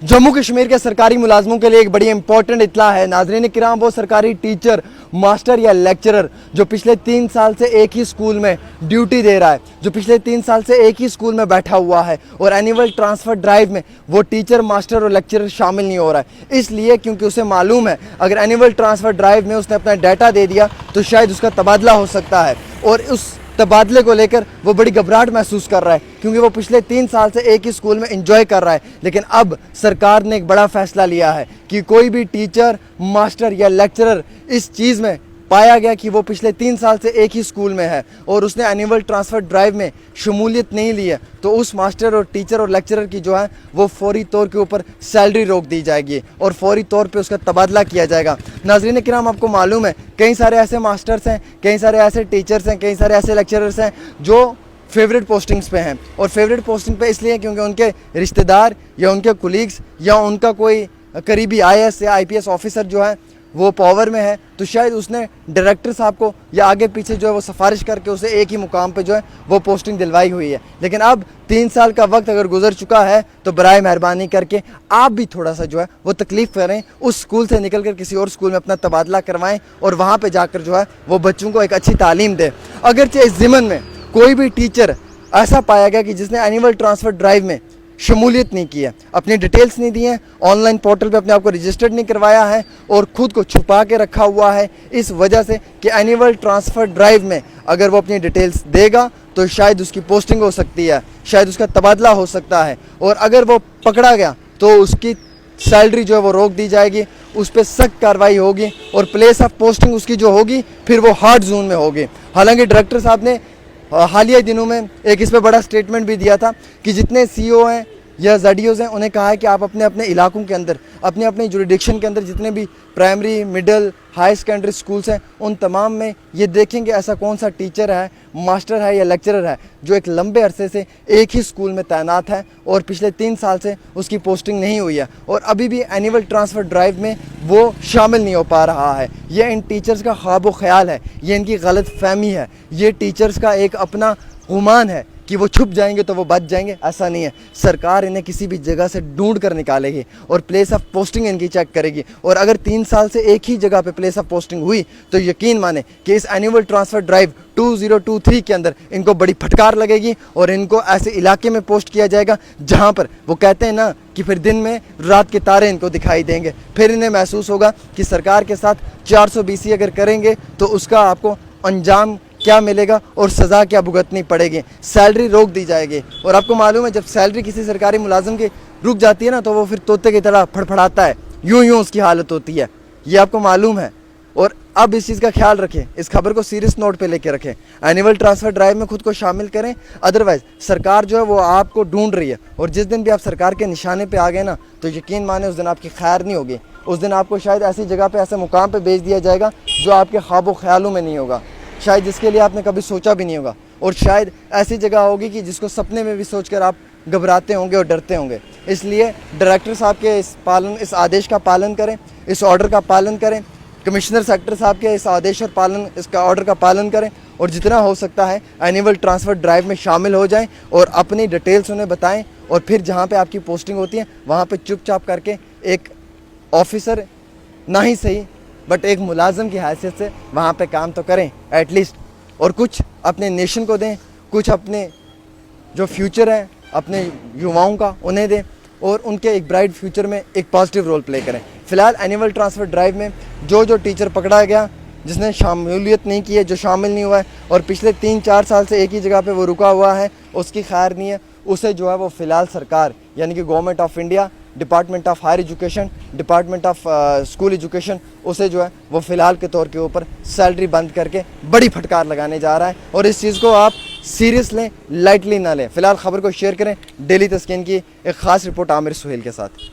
जम्मू कश्मीर के सरकारी मुलाजमों के लिए एक बड़ी इंपॉर्टेंट इत्तला है। नाज़रीन किराम, वो सरकारी टीचर, मास्टर या लेक्चरर जो पिछले 3 साल से एक ही स्कूल में ड्यूटी दे रहा है, जो पिछले 3 साल से एक ही स्कूल में बैठा हुआ है और एनुअल ट्रांसफ़र ड्राइव में वो टीचर, मास्टर और लेक्चरर शामिल नहीं हो रहा है, इसलिए क्योंकि उसे मालूम है अगर एनुअल ट्रांसफ़र ड्राइव में उसने अपना डाटा दे दिया तो शायद उसका तबादला हो सकता है। और उस तबादले को लेकर वो बड़ी घबराहट महसूस कर रहा है, क्योंकि वो पिछले 3 साल से एक ही स्कूल में एंजॉय कर रहा है। लेकिन अब सरकार ने एक बड़ा फैसला लिया है कि कोई भी टीचर, मास्टर या लेक्चरर इस चीज़ में पाया गया कि वो पिछले 3 साल से एक ही स्कूल में है और उसने एनुअल ट्रांसफ़र ड्राइव में शमूलियत नहीं ली है, तो उस मास्टर और टीचर और लेक्चरर की जो है वो फौरी तौर के ऊपर सैलरी रोक दी जाएगी और फौरी तौर पे उसका तबादला किया जाएगा। नाज़रीन किराम, आपको मालूम है कई सारे ऐसे मास्टर्स हैं, कई सारे ऐसे टीचर्स हैं, कई सारे ऐसे लेक्चरर्स हैं जो फेवरेट पोस्टिंग्स पे हैं। और फेवरेट पोस्टिंग पे इसलिए क्योंकि उनके रिश्तेदार या उनके कुलीग्स या उनका कोई करीबी IAS या IPS ऑफिसर जो है वो पावर में है, तो शायद उसने डायरेक्टर साहब को या आगे पीछे जो है वो सिफारिश करके उसे एक ही मुकाम पे जो है वो पोस्टिंग दिलवाई हुई है। लेकिन अब 3 साल का वक्त अगर गुजर चुका है तो बराए मेहरबानी करके आप भी थोड़ा सा जो है वो तकलीफ़ करें, उस स्कूल से निकल कर किसी और स्कूल में अपना तबादला करवाएं और वहाँ पर जाकर जो है वो बच्चों को एक अच्छी तालीम दें। अगरचे इस ज़िमन में कोई भी टीचर ऐसा पाया गया कि जिसने एनुअल ट्रांसफ़र ड्राइव में शमूलियत नहीं की है, अपनी डिटेल्स नहीं दी हैं, ऑनलाइन पोर्टल पे अपने आप को रजिस्टर्ड नहीं करवाया है और ख़ुद को छुपा के रखा हुआ है इस वजह से कि एनुअल ट्रांसफ़र ड्राइव में अगर वो अपनी डिटेल्स देगा तो शायद उसकी पोस्टिंग हो सकती है, शायद उसका तबादला हो सकता है और अगर वो पकड़ा गया तो उसकी सैलरी जो है वो रोक दी जाएगी, उस पर सख्त कार्रवाई होगी और प्लेस ऑफ पोस्टिंग उसकी जो होगी फिर वो हार्ड जोन में होगी। हालांकि डायरेक्टर साहब ने हालिया दिनों में एक इस पर बड़ा स्टेटमेंट भी दिया था कि जितने CEO हैं या ZDOs हैं उन्हें कहा है कि आप अपने अपने इलाकों के अंदर, अपने अपने जुरिडिक्शन के अंदर जितने भी primary, middle, high secondary schools हैं उन तमाम में ये देखेंगे ऐसा कौन सा टीचर है, मास्टर है या लेक्चरर है जो एक लंबे अरसे से एक ही स्कूल में तैनात है और पिछले 3 साल से उसकी पोस्टिंग नहीं हुई है और अभी भी एनुअल ट्रांसफ़र ड्राइव में वो शामिल नहीं हो पा रहा है। ये इन टीचर्स का ख्वाब व ख्याल है, ये इनकी गलत फहमी है, ये टीचर्स का एक अपना गुमान है कि वो छुप जाएंगे तो वो बच जाएंगे। ऐसा नहीं है, सरकार इन्हें किसी भी जगह से ढूंढ कर निकालेगी और प्लेस ऑफ पोस्टिंग इनकी चेक करेगी और अगर 3 साल से एक ही जगह पे प्लेस ऑफ पोस्टिंग हुई तो यकीन माने कि इस एनुअल ट्रांसफ़र ड्राइव 2023 के अंदर इनको बड़ी फटकार लगेगी और इनको ऐसे इलाके में पोस्ट किया जाएगा जहाँ पर वो कहते हैं ना कि फिर दिन में रात के तारे इनको दिखाई देंगे। फिर इन्हें महसूस होगा कि सरकार के साथ 420 अगर करेंगे तो उसका आपको अंजाम क्या मिलेगा और सज़ा क्या भुगतनी पड़ेगी, सैलरी रोक दी जाएगी। और आपको मालूम है जब सैलरी किसी सरकारी मुलाजिम की रुक जाती है ना तो वो फिर तोते की तरह फड़फड़ाता है, यूं उसकी हालत होती है, ये आपको मालूम है। और अब इस चीज़ का ख्याल रखें, इस खबर को सीरियस नोट पे लेके रखें, एनुअल ट्रांसफ़र ड्राइव में खुद को शामिल करें, अदरवाइज़ सरकार जो है वो आपको ढूंढ रही है और जिस दिन भी आप सरकार के निशाने पे आ गए ना तो यकीन माने उस दिन आपकी खैर नहीं होगी, उस दिन आपको शायद ऐसी जगह पे, ऐसे मुकाम पे भेज दिया जाएगा जो आपके ख्वाब ख्यालों में नहीं होगा, शायद जिसके लिए आपने कभी सोचा भी नहीं होगा और शायद ऐसी जगह होगी कि जिसको सपने में भी सोचकर आप घबराते होंगे और डरते होंगे। इसलिए डायरेक्टर साहब के इस आदेश का पालन करें, इस ऑर्डर का पालन करें, कमिश्नर सेक्टर साहब के इस आदेश और इसका ऑर्डर का पालन करें और जितना हो सकता है एनुअल ट्रांसफ़र ड्राइव में शामिल हो जाएं और अपनी डिटेल्स उन्हें बताएं और फिर जहाँ पे आपकी पोस्टिंग होती है वहाँ पे चुपचाप करके एक ऑफिसर ना ही सही बट एक मुलाजिम की हैसियत से वहाँ पे काम तो करें एटलीस्ट, और कुछ अपने नेशन को दें, कुछ अपने जो फ्यूचर है अपने युवाओं का उन्हें दें और उनके एक ब्राइट फ्यूचर में एक पॉजिटिव रोल प्ले करें। फ़िलहाल एनुअल ट्रांसफ़र ड्राइव में जो टीचर पकड़ा गया जिसने शामिलियत नहीं की है, जो शामिल नहीं हुआ है और पिछले 3-4 साल से एक ही जगह पे वो रुका हुआ है, उसकी खैर नहीं है, उसे जो है वो फ़िलहाल सरकार यानी कि government of India, department of higher education, department of school education उसे जो है वो फ़िलहाल के तौर के ऊपर सैलरी बंद करके बड़ी फटकार लगाने जा रहा है और इस चीज़ को आप सीरियस लें, लाइटली ना लें। फ़िलहाल ख़बर को शेयर करें। डेली तस्कीन की एक ख़ास रिपोर्ट आमिर सुहेल के साथ।